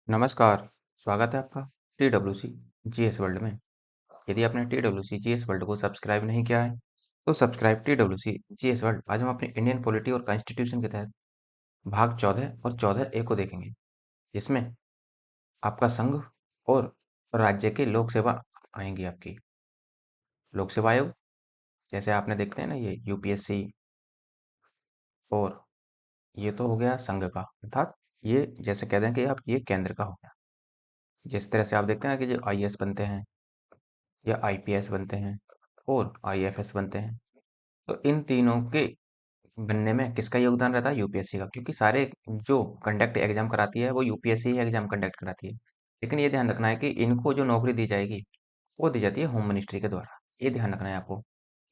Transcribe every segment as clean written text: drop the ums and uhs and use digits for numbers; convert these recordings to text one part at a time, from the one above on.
नमस्कार, स्वागत है आपका TWC जीएस वर्ल्ड में। यदि आपने TWC जीएस वर्ल्ड को सब्सक्राइब नहीं किया है, तो सब्सक्राइब TWC जीएस वर्ल्ड। आज हम अपनी इंडियन पॉलिटी और कॉन्स्टिट्यूशन के तहत भाग 14 और 14A को देखेंगे, जिसमें आपका संघ और राज्य की लोक सेवा आएंगी। आपकी लोक सेवा आयोग, जैसे आपने देखते हैं ना, ये यूपीएससी, और ये तो हो गया संघ का, अर्थात ये जैसे कह दें कि आप ये केंद्र का हो गया। जिस तरह से आप देखते हैं ना कि जो आईएएस बनते हैं या आईपीएस बनते हैं और आईएफएस बनते हैं, तो इन तीनों के बनने में किसका योगदान रहता है? यूपीएससी का, क्योंकि सारे जो कंडक्ट एग्जाम कराती है वो यूपीएससी ही एग्जाम कंडक्ट कराती है। लेकिन ये ध्यान रखना है कि इनको जो नौकरी दी जाएगी वो दी जाती है होम मिनिस्ट्री के द्वारा। ये ध्यान रखना है आपको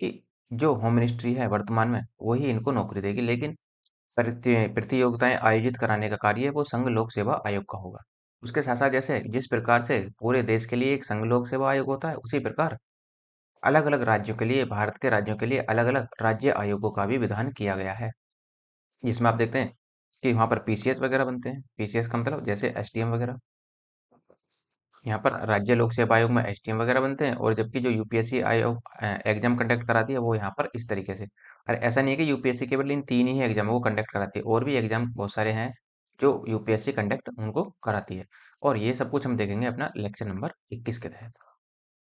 कि जो होम मिनिस्ट्री है वर्तमान में वही इनको नौकरी देगी, लेकिन प्रतियोगिताएं आयोजित कराने का कार्य वो संघ लोक सेवा आयोग का होगा। उसके साथ साथ जैसे जिस प्रकार से पूरे देश के लिए एक संघ लोक सेवा आयोग होता है, उसी प्रकार अलग अलग राज्यों के लिए, भारत के राज्यों के लिए अलग अलग राज्य आयोगों का भी विधान किया गया है, जिसमें आप देखते हैं कि वहाँ पर पीसीएस वगैरह बनते हैं। पीसीएस का मतलब जैसे एसटीएम वगैरह, यहाँ पर राज्य लोक सेवा आयोग में एसटीएम वगैरह बनते हैं, और जबकि जो यूपीएससी आयोग एग्जाम कंडक्ट कराती है वो यहाँ पर इस तरीके से। और ऐसा नहीं है कि यूपीएससी केवल इन तीन ही एग्जाम को कंडक्ट कराती है, और भी एग्जाम बहुत सारे हैं जो यूपीएससी कंडक्ट उनको कराती है। और ये सब कुछ हम देखेंगे अपना लेक्चर नंबर 21 के तहत।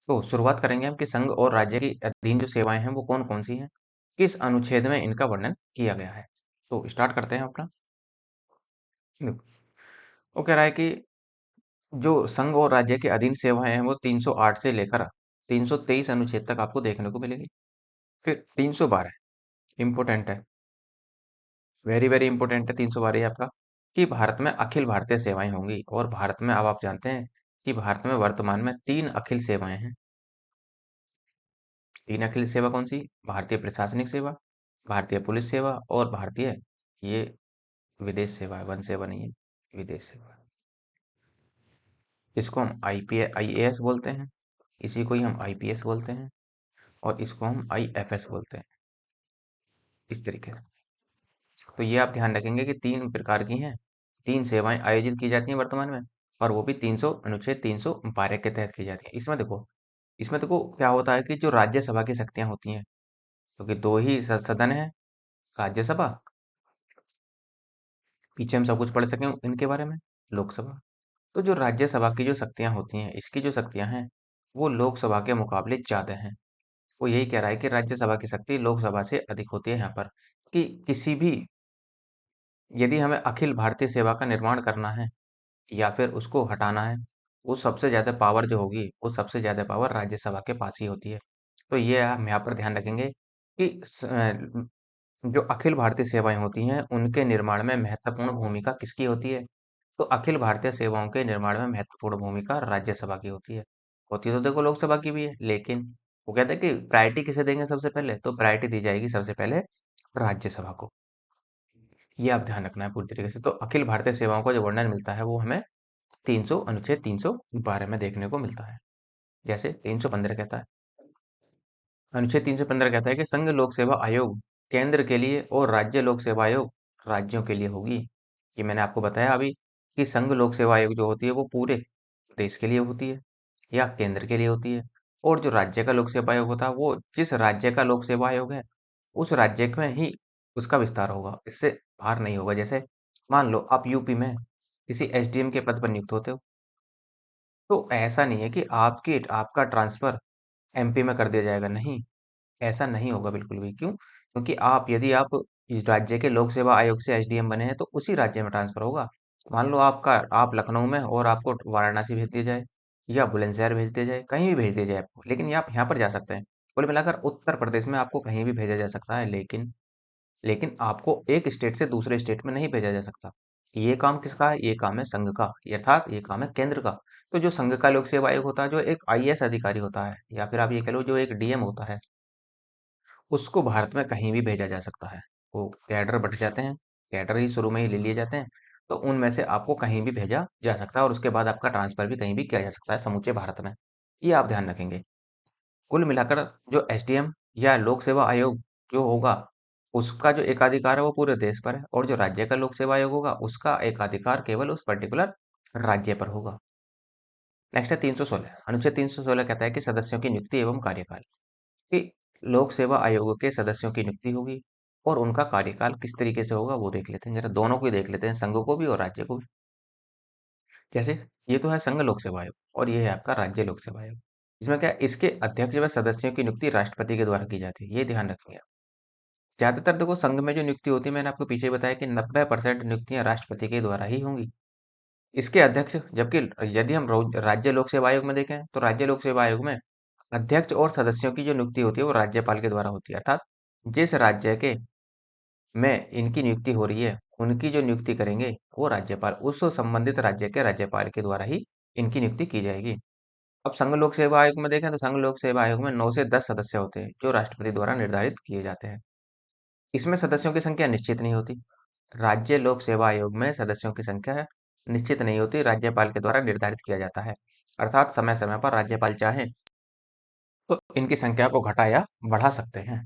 तो शुरुआत करेंगे हम कि संघ और राज्य की अधीन जो सेवाएं हैं वो कौन कौन सी हैं, किस अनुच्छेद में इनका वर्णन किया गया है। तो स्टार्ट करते हैं अपना। देखो, वो कह रहा है कि जो संघ और राज्य के अधीन सेवाएं हैं वो 308 से लेकर 323 अनुच्छेद तक आपको देखने को मिलेगी। फिर 312 इंपोर्टेंट है, वेरी वेरी इंपोर्टेंट है। 312 आपका कि भारत में अखिल भारतीय सेवाएं होंगी, और भारत में अब आप जानते हैं कि भारत में वर्तमान में 3 अखिल सेवाएं हैं। 3 अखिल सेवा कौन सी? भारतीय प्रशासनिक सेवा, भारतीय पुलिस सेवा और भारतीय ये विदेश सेवा है, वन सेवा नहीं है, विदेश सेवा। इसको हम आईएएस बोलते हैं, इसी को ही हम आईपीएस बोलते हैं, और इसको हम आईएफएस बोलते हैं, इस तरीके से। तो ये आप ध्यान रखेंगे कि 3 प्रकार की हैं, 3 सेवाएं आयोजित की जाती हैं वर्तमान में, और वो भी 300 अनुच्छेद 312 के तहत की जाती है। इसमें देखो क्या होता है कि जो राज्यसभा की शक्तियां होती हैं, क्योंकि दो ही सदन है, राज्यसभा, पीछे हम सब कुछ पढ़ सकें इनके बारे में, लोकसभा। तो जो राज्यसभा की जो शक्तियां होती हैं, इसकी जो शक्तियां हैं वो लोकसभा के मुकाबले ज्यादा हैं। वो यही कह रहा है कि राज्यसभा की शक्ति लोकसभा से अधिक होती है यहाँ पर, कि किसी भी, यदि हमें अखिल भारतीय सेवा का निर्माण करना है या फिर उसको हटाना है, वो सबसे ज्यादा पावर जो होगी, वो सबसे ज्यादा पावर राज्यसभा के पास ही होती है। तो ये हम यहाँ पर ध्यान रखेंगे कि जो अखिल भारतीय सेवाएं होती हैं उनके निर्माण में महत्वपूर्ण भूमिका किसकी होती है? तो अखिल भारतीय सेवाओं के निर्माण में महत्वपूर्ण भूमिका राज्यसभा की होती है। होती तो देखो लोकसभा की भी है, लेकिन वो कहते हैं कि प्रायोरिटी किसे देंगे सबसे पहले, तो प्रायोरिटी दी जाएगी सबसे पहले राज्यसभा को। ये आप ध्यान रखना है पूरी तरीके से। तो अखिल भारतीय सेवाओं का जो वर्णन मिलता है वो हमें 300 अनुच्छेद 312 में देखने को मिलता है। जैसे 315 कहता है, अनुच्छेद 315 कहता है कि संघ लोक सेवा आयोग केंद्र के लिए और राज्य लोक सेवा आयोग राज्यों के लिए होगी। ये मैंने आपको बताया अभी कि संघ लोक सेवा आयोग जो होती है वो पूरे देश के लिए होती है या केंद्र के लिए होती है, और जो राज्य का लोक सेवा आयोग होता है वो जिस राज्य का लोक सेवा आयोग है उस राज्य में ही उसका विस्तार होगा, इससे बाहर नहीं होगा। जैसे मान लो आप यूपी में किसी एसडीएम के पद पर नियुक्त होते हो, तो ऐसा नहीं है कि आपका ट्रांसफर एमपी में कर दिया जाएगा, नहीं, ऐसा नहीं होगा बिल्कुल भी। क्यों? क्योंकि यदि आप इस राज्य के लोक सेवा आयोग से एसडीएम बने हैं तो उसी राज्य में ट्रांसफर होगा। मान लो आप लखनऊ में और आपको वाराणसी भेज दिया जाए या बुलंदशहर भेज दिया जाए, कहीं भी भेज दिया जाए आपको, लेकिन ये आप यहाँ पर जा सकते हैं। कुल मिलाकर उत्तर प्रदेश में आपको कहीं भी भेजा जा सकता है, लेकिन आपको एक स्टेट से दूसरे स्टेट में नहीं भेजा जा सकता। ये काम किसका है? ये काम है संघ का, अर्थात ये काम है केंद्र का। तो जो संघ का लोक सेवा आयोग होता है, जो एक आईएएस अधिकारी होता है, या फिर आप ये कह लो जो एक डीएम होता है, उसको भारत में कहीं भी भेजा जा सकता है। वो कैडर बट जाते हैं, कैडर ही शुरू में ही ले लिए जाते हैं, तो उनमें से आपको कहीं भी भेजा जा सकता है, और उसके बाद आपका ट्रांसफर भी कहीं भी किया जा सकता है समूचे भारत में। ये आप ध्यान रखेंगे। कुल मिलाकर जो एसडीएम या लोक सेवा आयोग जो होगा, उसका जो एकाधिकार है वो पूरे देश पर है, और जो राज्य का लोक सेवा आयोग होगा उसका एकाधिकार केवल उस पर्टिकुलर राज्य पर होगा। नेक्स्ट है 316। अनुच्छेद 316 कहता है कि सदस्यों की नियुक्ति एवं कार्यकाल, कि लोक सेवा आयोग के सदस्यों की नियुक्ति होगी और उनका कार्यकाल किस तरीके से होगा वो देख लेते हैं। जरा दोनों को ही देख लेते हैं, संघ को भी और राज्य को भी। जैसे ये तो है संघ लोक सेवा आयोग और ये है आपका राज्य लोक सेवा आयोग। इसमें क्या है, इसके अध्यक्ष व सदस्यों की नियुक्ति राष्ट्रपति के द्वारा की जाती है, ये ध्यान रखिएगा। ज्यादातर देखो संघ में जो नियुक्ति होती है, मैंने आपको पीछे ही बताया कि 90% नियुक्तियां राष्ट्रपति के द्वारा ही होंगी। इसके अध्यक्ष, जबकि यदि हम राज्य लोक सेवा आयोग में देखें तो राज्य लोक सेवा आयोग में अध्यक्ष और सदस्यों की जो नियुक्ति होती है वो राज्यपाल के द्वारा होती है। अर्थात जिस राज्य के में इनकी नियुक्ति हो रही है, उनकी जो नियुक्ति करेंगे वो राज्यपाल, उस संबंधित राज्य के राज्यपाल के द्वारा ही इनकी नियुक्ति की जाएगी। अब संघ लोक सेवा आयोग में देखें तो संघ लोक सेवा आयोग में 9 से 10 सदस्य होते हैं जो राष्ट्रपति द्वारा निर्धारित किए जाते हैं। इसमें सदस्यों की संख्या निश्चित नहीं होती। राज्य लोक सेवा आयोग में सदस्यों की संख्या निश्चित नहीं होती, राज्यपाल के द्वारा निर्धारित किया जाता है। अर्थात समय समय पर राज्यपाल चाहे तो इनकी संख्या को घटा या बढ़ा सकते हैं।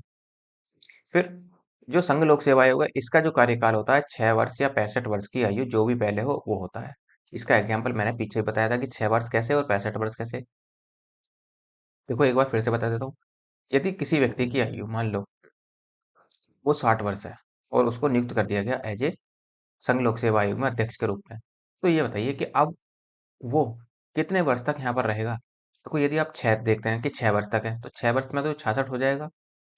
फिर जो संघ लोक सेवा आयोग है, इसका जो कार्यकाल होता है 6 वर्ष या 65 वर्ष की आयु जो भी पहले हो वो होता है। इसका एग्जाम्पल मैंने पीछे बताया था कि 6 वर्ष कैसे और 65 वर्ष कैसे। देखो एक बार फिर से बता देता हूँ। यदि किसी व्यक्ति की आयु मान लो वो 60 वर्ष है और उसको नियुक्त कर दिया गया एज ए संघ लोक सेवा आयोग में अध्यक्ष के रूप में, तो ये बताइए कि अब वो कितने वर्ष तक यहाँ पर रहेगा। देखो यदि आप छह देखते हैं कि 6 वर्ष तक है तो 6 वर्ष में तो 66 हो जाएगा,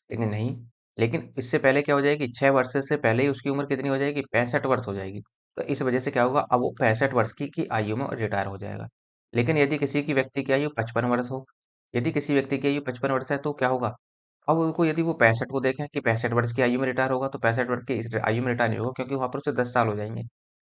लेकिन नहीं। लेकिन इससे पहले क्या हो जाएगी, 6 वर्ष से पहले ही उसकी उम्र कितनी हो जाएगी, 65 वर्ष हो जाएगी। तो इस वजह से क्या होगा, अब वो 65 वर्ष की आयु में रिटायर हो जाएगा। लेकिन यदि किसी की व्यक्ति की आयु 55 वर्ष हो, यदि किसी व्यक्ति की आयु 55 वर्ष है तो क्या होगा, अब उनको यदि वो 65 को देखें कि 65 वर्ष की आयु में रिटायर होगा तो 65 वर्ष की आयु में रिटायर नहीं होगा, क्योंकि वहां पर उसे 10 साल हो जाएंगे।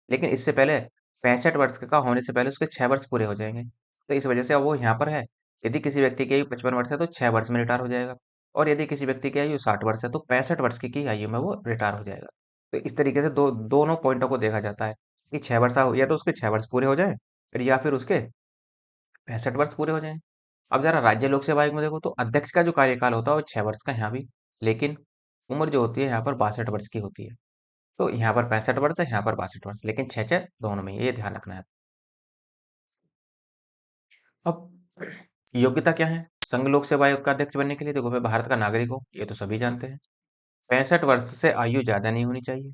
लेकिन इससे पहले 65 वर्ष का होने से पहले उसके 6 वर्ष पूरे हो जाएंगे। तो इस वजह से अब वो यहाँ पर है। यदि किसी व्यक्ति की आयु 55 वर्ष है तो 6 वर्ष में रिटायर हो जाएगा, और यदि किसी व्यक्ति की आयु 60 वर्ष है तो 65 वर्ष की आयु में वो रिटायर हो जाएगा। तो इस तरीके से दोनों पॉइंटों को देखा जाता है कि 6 वर्ष या तो उसके 6 वर्ष पूरे हो जाए या फिर उसके 65 वर्ष पूरे हो जाएं। अब जरा राज्य लोक सेवा आयोग में देखो तो अध्यक्ष का जो कार्यकाल होता है वो 6 वर्ष का यहाँ भी, लेकिन उम्र जो होती है यहाँ पर 62 वर्ष की होती है। तो यहाँ पर 65 वर्ष है, यहाँ पर 62 वर्ष, लेकिन छह छह दोनों में ही है, ये ध्यान रखना है। अब योग्यता क्या है संघ लोक सेवा आयोग का अध्यक्ष बनने के लिए, देखो भाई भारत का नागरिक हो, ये तो सभी जानते हैं। 65 वर्ष से आयु ज्यादा नहीं होनी चाहिए,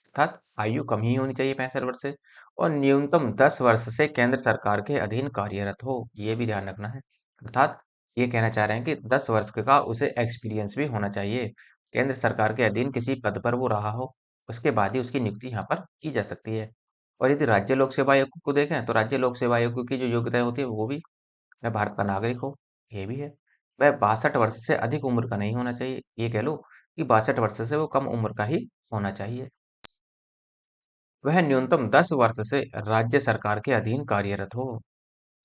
अर्थात आयु कम ही होनी चाहिए 65 वर्ष से, और न्यूनतम 10 वर्ष से केंद्र सरकार के अधीन कार्यरत हो, ये भी ध्यान रखना है। अर्थात ये कहना चाह रहे हैं कि 10 वर्ष का उसे एक्सपीरियंस भी होना चाहिए, केंद्र सरकार के अधीन किसी पद पर वो रहा हो, उसके बाद ही उसकी नियुक्ति यहाँ पर की जा सकती है। और यदि राज्य लोक सेवा आयोग को देखें तो राज्य लोक सेवा आयोग की जो योग्यताएं होती है वो भी, वह भारत का नागरिक हो, ये भी है। वह 62 वर्ष से अधिक उम्र का नहीं होना चाहिए, ये कह लो कि 62 वर्ष से वो कम उम्र का ही होना चाहिए। वह न्यूनतम 10 वर्ष से राज्य सरकार के अधीन कार्यरत हो,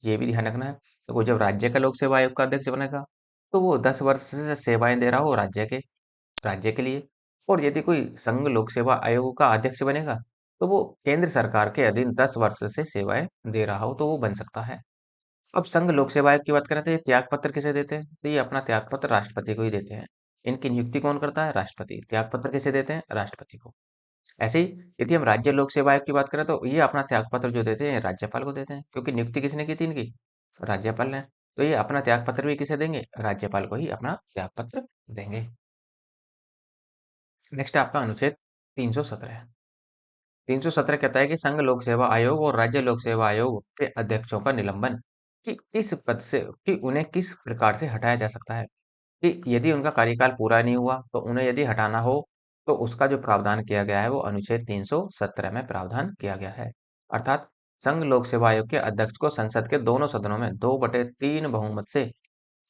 ये भी ध्यान रखना है। तो जब राज्य का लोक सेवा आयोग का अध्यक्ष बनेगा तो वो 10 वर्ष से सेवाएं दे रहा हो राज्य के लिए। और यदि कोई संघ लोक सेवा आयोग का अध्यक्ष बनेगा तो वो केंद्र सरकार के अधीन 10 वर्ष से सेवाएं दे रहा हो तो वो बन सकता है। अब संघ लोक सेवा आयोग की बात करें तो ये त्याग पत्र किसे देते हैं, तो ये अपना त्याग पत्र राष्ट्रपति को ही देते हैं। इनकी नियुक्ति कौन करता है, राष्ट्रपति। त्याग पत्र किसे देते हैं, राष्ट्रपति को। ऐसे ही यदि हम राज्य लोक सेवा आयोग की बात करें तो ये अपना त्यागपत्र जो देते हैं राज्यपाल को देते हैं, क्योंकि नियुक्ति किसने की थी इनकी, राज्यपाल ने। तो ये अपना त्यागपत्र भी किसे देंगे, राज्यपाल को ही अपना त्यागपत्र देंगे। नेक्स्ट है आपका अनुच्छेद 317। 317 कहता है कि संघ लोक सेवा आयोग और राज्य लोक सेवा आयोग के अध्यक्षों का निलंबन कि इस पद से कि उन्हें किस प्रकार से हटाया जा सकता है, कि यदि उनका कार्यकाल पूरा नहीं हुआ तो उन्हें यदि हटाना हो तो उसका जो प्रावधान किया गया है वो अनुच्छेद 317 में प्रावधान किया गया है। अर्थात संघ लोक सेवा आयोग के अध्यक्ष को संसद के दोनों सदनों में 2/3 बहुमत से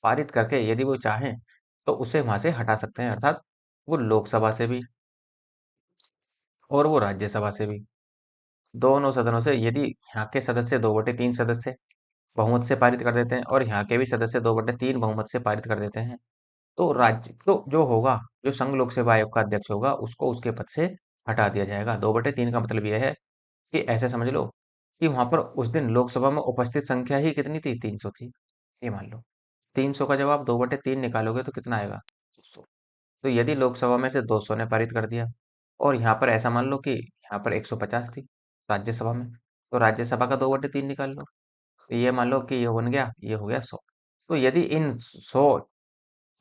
पारित करके यदि वो चाहें तो उसे वहां से हटा सकते हैं। अर्थात वो लोकसभा से भी और वो राज्यसभा से भी, दोनों सदनों से यदि यहाँ के सदस्य 2/3 सदस्य बहुमत से पारित कर देते हैं और यहाँ के भी सदस्य 2/3 बहुमत से पारित कर देते हैं, तो राज्य तो जो होगा, जो संघ लोक सेवा आयोग का अध्यक्ष होगा उसको उसके पद से हटा दिया जाएगा। 2/3 का मतलब यह है कि ऐसे समझ लो कि वहां पर उस दिन लोकसभा में उपस्थित संख्या ही कितनी थी, 300 थी। ये मान लो 300 का जब आप 2/3 निकालोगे तो कितना आएगा, 200। तो यदि लोकसभा में से 200 ने पारित कर दिया और यहाँ पर ऐसा मान लो कि यहाँ पर 150 थी राज्यसभा में, तो राज्यसभा का 2/3 निकाल लो। तो ये मान लो कि ये बन गया, ये हो गया 100। तो यदि इन 100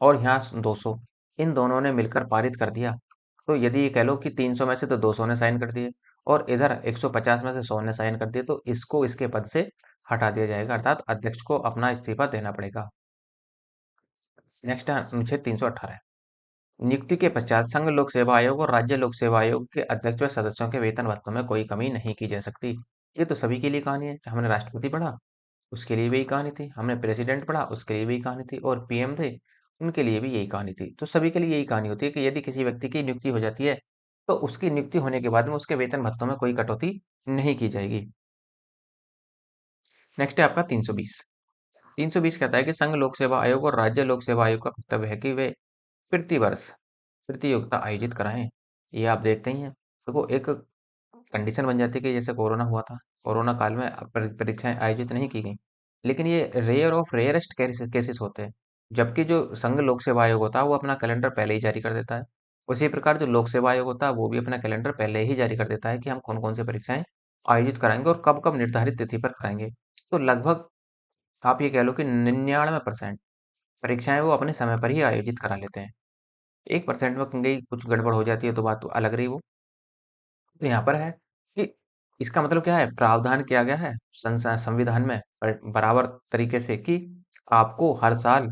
और यहाँ 200, इन दोनों ने मिलकर पारित कर दिया, तो यदि ये कह लो कि 300 में से तो 200 ने साइन कर दिए और इधर 150 में से 100 ने साइन कर दिए, तो इसको इसके पद से हटा दिया जाएगा, अर्थात अध्यक्ष को अपना इस्तीफा देना पड़ेगा। नेक्स्ट है अनुच्छेद 318। नियुक्ति के पश्चात संघ लोक सेवा आयोग और राज्य लोक सेवा आयोग के अध्यक्ष व सदस्यों के वेतन भत्तों में कोई कमी नहीं की जा सकती। ये तो सभी के लिए कहानी है। हमने राष्ट्रपति पढ़ा, उसके लिए भी यही कहानी थी। हमने प्रेसिडेंट पढ़ा, उसके लिए भी यही कहानी थी। और पीएम थे, उनके लिए भी यही कहानी थी। तो सभी के लिए यही कहानी होती है कि यदि किसी व्यक्ति की नियुक्ति हो जाती है, तो उसकी नियुक्ति होने के बाद में उसके वेतन भत्तों में कोई कटौती नहीं की जाएगी। नेक्स्ट है आपका 320। 320 कहता है कि संघ लोक सेवा आयोग और राज्य लोक सेवा आयोग का कर्तव्य है कि वे प्रति वर्ष प्रतियोगिता आयोजित कराएं। ये आप देखते ही हैं। देखो, एक कंडीशन बन जाती है कि जैसे कोरोना हुआ था, कोरोना काल में परीक्षाएं आयोजित नहीं की गई, लेकिन ये रेयर ऑफ रेयरेस्ट केसेस होते हैं। जबकि जो संघ लोक सेवा आयोग होता है वो अपना कैलेंडर पहले ही जारी कर देता है। उसी प्रकार जो लोक सेवा आयोग होता है वो भी अपना कैलेंडर पहले ही जारी कर देता है कि हम कौन कौन से परीक्षाएं आयोजित कराएंगे और कब कब निर्धारित तिथि पर कराएंगे। तो लगभग आप ये कह लो कि 99% परीक्षाएं वो अपने समय पर ही आयोजित करा लेते हैं। 1% में कहीं कुछ गड़बड़ हो जाती है तो बात तो अलग रही वो। तो यहाँ पर है कि इसका मतलब क्या है, प्रावधान किया गया है संविधान में बराबर तरीके से कि आपको हर साल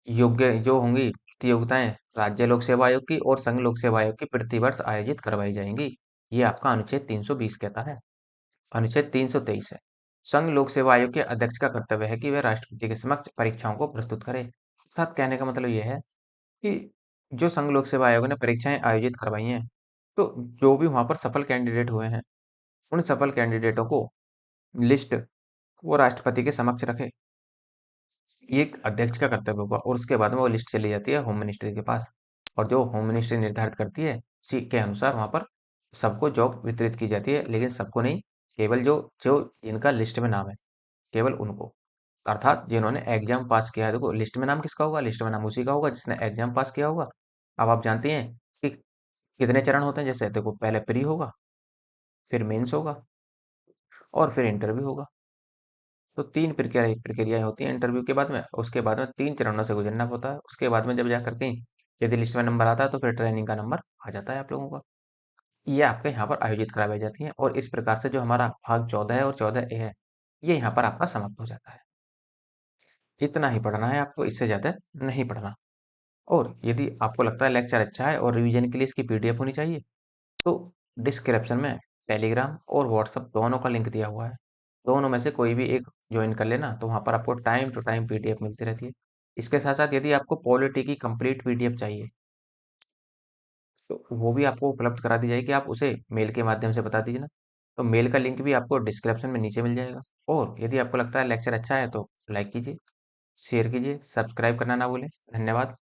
योग्य जो होंगी प्रतियोगिताएं राज्य लोक सेवा आयोग की और संघ लोक सेवा आयोग की प्रति वर्ष आयोजित करवाई जाएंगी। ये आपका अनुच्छेद 320 कहता है। अनुच्छेद 323 है, संघ लोक सेवा आयोग के अध्यक्ष का कर्तव्य है कि वह राष्ट्रपति के समक्ष परीक्षाओं को प्रस्तुत करे। अर्थात कहने का मतलब यह है कि जो संघ लोक सेवा आयोग ने परीक्षाएं आयोजित करवाई हैं, तो जो भी वहां पर सफल कैंडिडेट हुए हैं, उन सफल कैंडिडेटों को लिस्ट वो राष्ट्रपति के समक्ष रखे। ये एक अध्यक्ष का कर्तव्य होगा और उसके बाद में वो लिस्ट चली जाती है होम मिनिस्ट्री के पास, और जो होम मिनिस्ट्री निर्धारित करती है उसी के अनुसार वहां पर सबको जॉब वितरित की जाती है, लेकिन सबको नहीं, केवल जो जो जिनका लिस्ट में नाम है, केवल उनको। अर्थात जिन्होंने एग्जाम पास किया है। देखो, लिस्ट में नाम किसका होगा, लिस्ट में नाम उसी का होगा जिसने एग्जाम पास किया होगा। अब आप जानते हैं कि कितने चरण होते हैं। जैसे देखो, पहले प्री होगा, फिर मेंस होगा और फिर इंटरव्यू होगा। तो 3 प्रक्रियाएं होती हैं इंटरव्यू के बाद में। उसके बाद में 3 चरणों से गुजरना होता है। उसके बाद में जब जाकर कहीं यदि लिस्ट में नंबर आता है तो फिर ट्रेनिंग का नंबर आ जाता है आप लोगों का। ये आपके यहाँ पर आयोजित करवाई जाती हैं और इस प्रकार से जो हमारा भाग 14 है और 14A है, ये यहाँ पर आपका समाप्त हो जाता है। इतना ही पढ़ना है आपको, इससे ज़्यादा नहीं पढ़ना। और यदि आपको लगता है लेक्चर अच्छा है और रिवीजन के लिए इसकी पीडीएफ होनी चाहिए, तो डिस्क्रिप्शन में टेलीग्राम और व्हाट्सएप दोनों का लिंक दिया हुआ है। दोनों में से कोई भी एक ज्वाइन कर लेना, तो वहाँ पर आपको टाइम टू टाइम पीडीएफ मिलती रहती है। इसके साथ साथ यदि आपको पॉलिटी की कंप्लीट पीडीएफ चाहिए, तो वो भी आपको उपलब्ध करा दी जाएगी। आप उसे मेल के माध्यम से बता दीजिए ना, तो मेल का लिंक भी आपको डिस्क्रिप्शन में नीचे मिल जाएगा। और यदि आपको लगता है लेक्चर अच्छा है तो लाइक कीजिए, शेयर कीजिए, सब्सक्राइब करना ना भूलें। धन्यवाद।